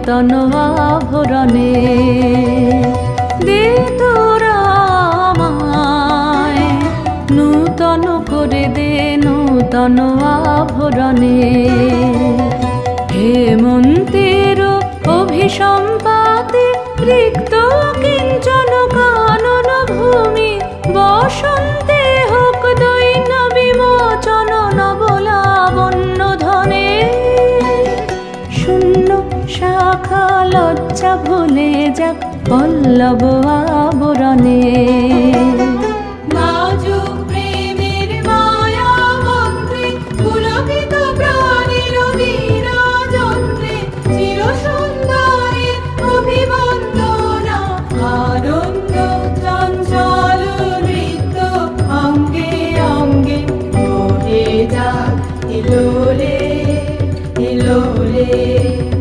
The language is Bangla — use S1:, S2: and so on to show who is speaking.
S1: নূতন আভরণে। দে তোরা আমায় নূতন করে দে নূতন আভরণে। হেমন্তের অভিসম্পাতে রিক্ত কিঞ্চন কানন ভূমি, বসন্তে হোক দৈন্য বিমোচন নবলাবণ্য ধনে। শূন্য শাখা লজ্জা ভুলে যাক পল্লব আবরণে।
S2: Ilole, ilole.